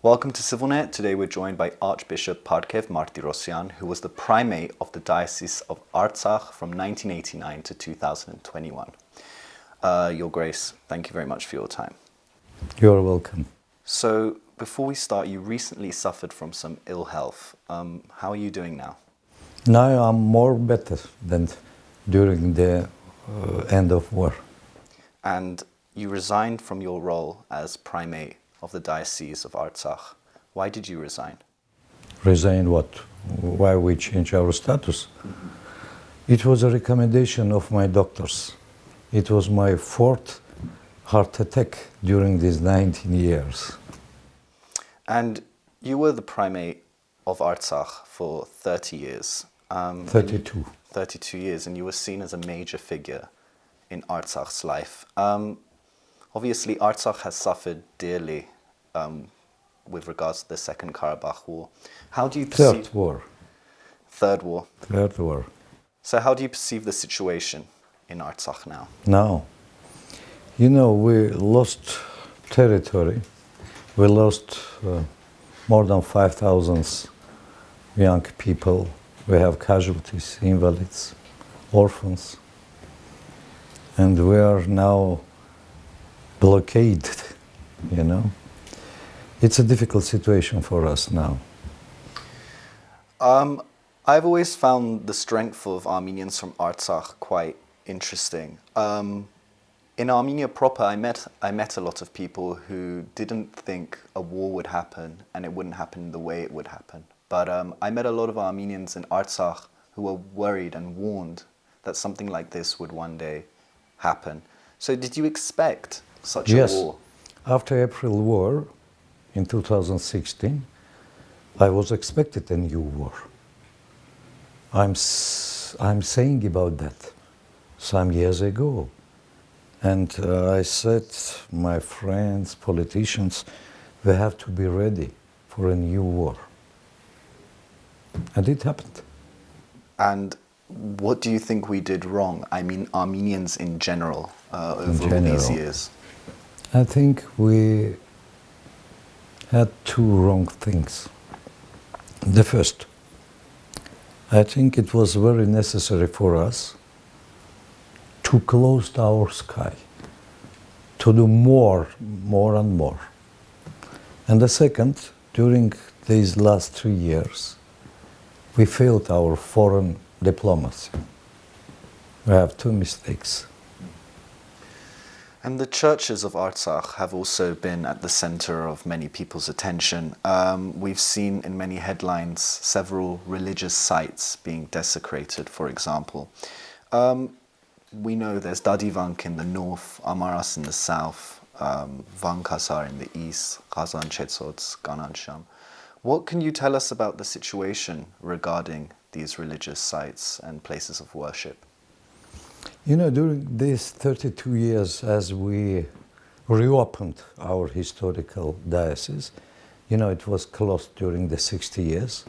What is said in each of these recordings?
Welcome to CivilNet. Today we're joined by Archbishop Pargev Martirosyan, who was the Primate of the Diocese of Artsakh from 1989 to 2021. Your Grace, thank you very much for your time. You're welcome. So, before we start, you recently suffered from some ill health. How are you doing now? Now I'm more better than during the end of war. And you resigned from your role as Primate of the Diocese of Artsakh. Why did you resign? Resign what? Why we change our status? It was a recommendation of my doctors. It was my fourth heart attack during these 19 years. And you were the Primate of Artsakh for 30 years. 32. 32 years, and you were seen as a major figure in Artsakh's life. Obviously, Artsakh has suffered dearly with regards to the Second Karabakh War. How do you perceive... Third war. Third war. Third war. So how do you perceive the situation in Artsakh now? Now, we lost territory. We lost more than 5,000 young people. We have casualties, invalids, orphans. And we are now blockaded, It's a difficult situation for us now. I've always found the strength of Armenians from Artsakh quite interesting. In Armenia proper, I met a lot of people who didn't think a war would happen and it wouldn't happen the way it would happen. But I met a lot of Armenians in Artsakh who were worried and warned that something like this would one day happen. So did you expect such a war? After April War in 2016, I was expected a new war. I'm saying about that some years ago. And I said, my friends, politicians, we have to be ready for a new war. And it happened. And what do you think we did wrong? I mean, Armenians in general, over all these years. I think we had two wrong things. The first, I think it was very necessary for us to close our sky, to do more and more. And the second, during these last 3 years, we failed our foreign diplomacy. We have two mistakes. And the churches of Artsakh have also been at the center of many people's attention. We've seen in many headlines several religious sites being desecrated, for example. We know there's Dadivank in the north, Amaras in the south, Vankasar in the east, Kazanchetsot, Ganansham. What can you tell us about the situation regarding these religious sites and places of worship? During these 32 years, as we reopened our historical diocese, it was closed during the 60 years,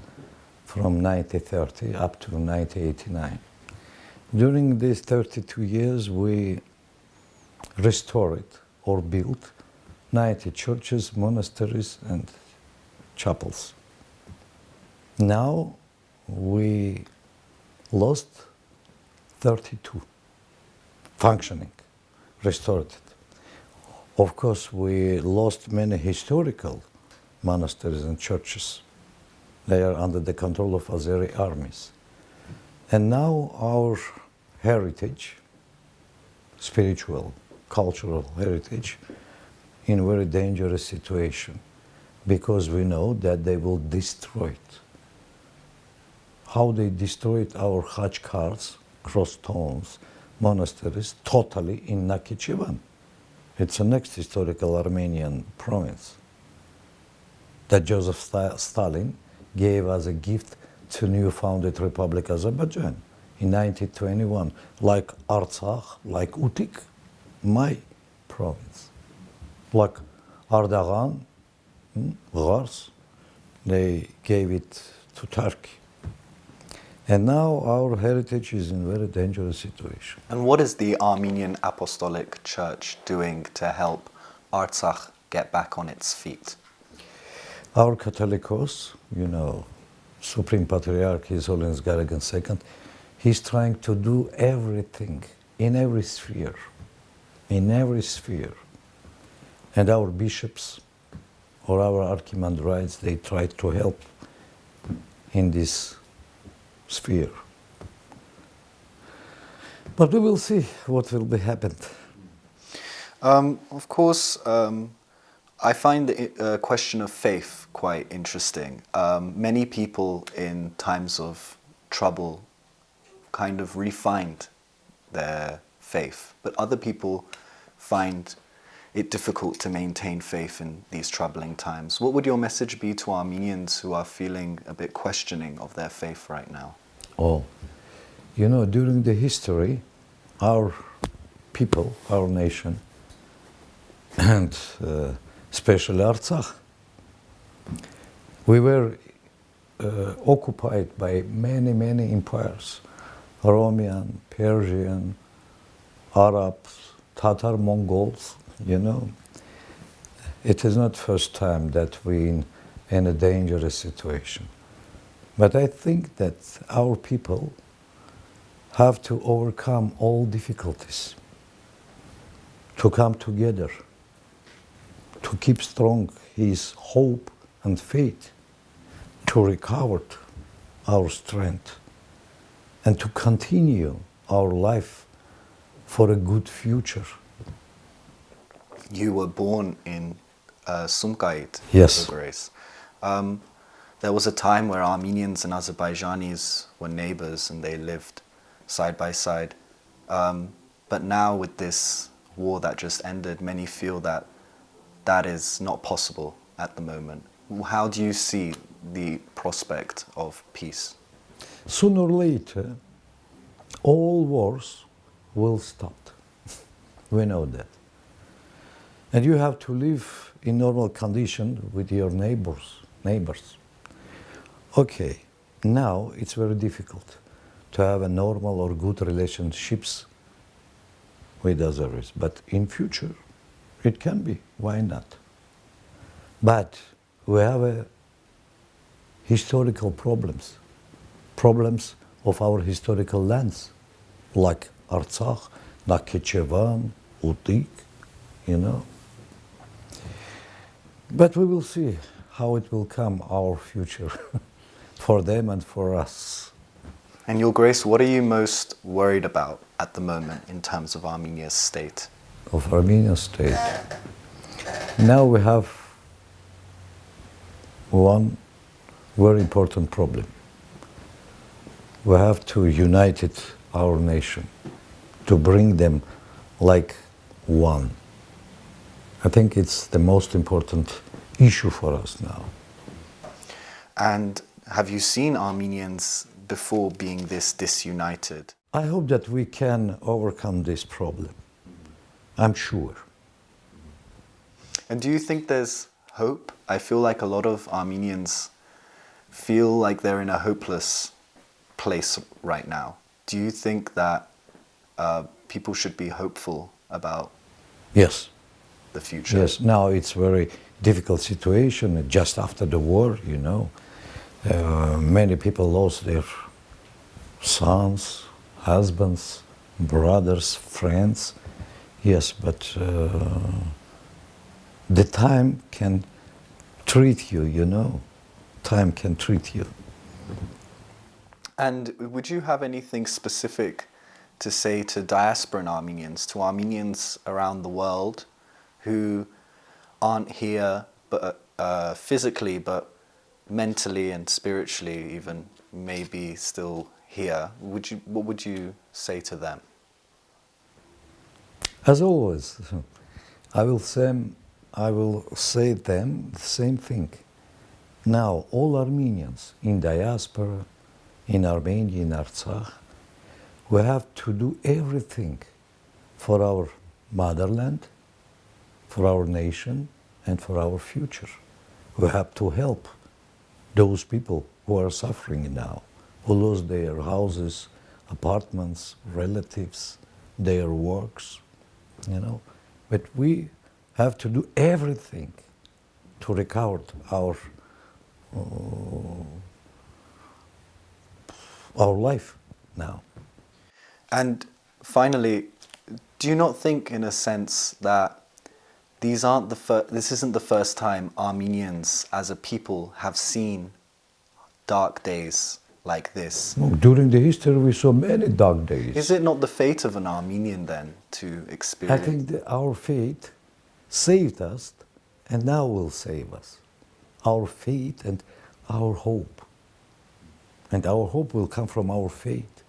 from 1930 up to 1989. During these 32 years, we restored or built 90 churches, monasteries, and chapels. Now we lost 32 functioning, restored it. Of course, we lost many historical monasteries and churches. They are under the control of Azeri armies. And now our heritage, spiritual, cultural heritage, in a very dangerous situation, because we know that they will destroy it. How they destroyed our Hajj carts, cross stones, monasteries, totally in Nakhichevan. It's the next historical Armenian province that Joseph Stalin gave as a gift to new founded Republic Azerbaijan in 1921, like Artsakh, like Utik, my province, like Ardahan, Gars, they gave it to Turkey. And now our heritage is in a very dangerous situation. And what is the Armenian Apostolic Church doing to help Artsakh get back on its feet? Our Catholicos, you know, Supreme Patriarch, His Holiness Garagan II, he's trying to do everything in every sphere, in every sphere. And our bishops or our archimandrites, they try to help in this sphere. But we will see what will be happened. Of course, I find the question of faith quite interesting. Many people in times of trouble kind of refined their faith, but other people find it difficult to maintain faith in these troubling times. What would your message be to Armenians who are feeling a bit questioning of their faith right now? Oh, you know, during the history, our people, our nation, and especially Artsakh, we were occupied by many, many empires, Roman, Persian, Arabs, Tatar, Mongols, you know. It is not first time that we're in a dangerous situation. But I think that our people have to overcome all difficulties, to come together, to keep strong his hope and faith, to recover our strength, and to continue our life for a good future. You were born in Sumqayit, Yes. Your Grace. There was a time where Armenians and Azerbaijanis were neighbors and they lived side by side. But now with this war that just ended, many feel that that is not possible at the moment. How do you see the prospect of peace? Sooner or later, all wars will stop. We know that. And you have to live in normal condition with your neighbors. Okay, now it's very difficult to have a normal or good relationships with others. But in future, it can be. Why not? But we have a historical problems of our historical lands, like Artsakh, Nakhichevan, Utik, you know. But we will see how it will come, our future, for them and for us. And Your Grace, what are you most worried about at the moment in terms of Armenia's state? Of Armenian state. Now we have one very important problem. We have to unite our nation, to bring them like one. I think it's the most important issue for us now. And have you seen Armenians before being this disunited? I hope that we can overcome this problem. I'm sure. And do you think there's hope? I feel like a lot of Armenians feel like they're in a hopeless place right now. Do you think that people should be hopeful about Yes. the future? Yes, now it's very difficult situation just after the war, you know. Many people lost their sons, husbands, brothers, friends. Yes, but the time can treat you, you know. Time can treat you. And would you have anything specific to say to diasporan Armenians, to Armenians around the world who aren't here but physically, but mentally and spiritually even maybe still here? What would you say to them? As always, I will say them the same thing. Now, all Armenians in diaspora, in Armenia, in Artsakh, we have to do everything for our motherland, for our nation, and for our future. We have to help those people who are suffering now, who lose their houses, apartments, relatives, their works, you know. But we have to do everything to recover our our life now. And finally, do you not think, in a sense, that this isn't the first time Armenians as a people have seen dark days like this? During the history, we saw many dark days. Is it not the fate of an Armenian then to experience? I think that our fate saved us and now will save us. Our faith and our hope. And our hope will come from our faith.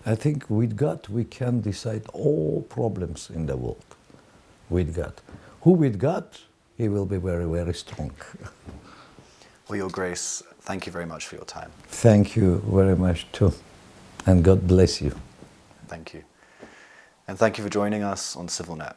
I think with God we can decide all problems in the world. With God. Who with God, he will be very, very strong. Well, Your Grace, thank you very much for your time. Thank you very much too. And God bless you. Thank you. And thank you for joining us on CivilNet.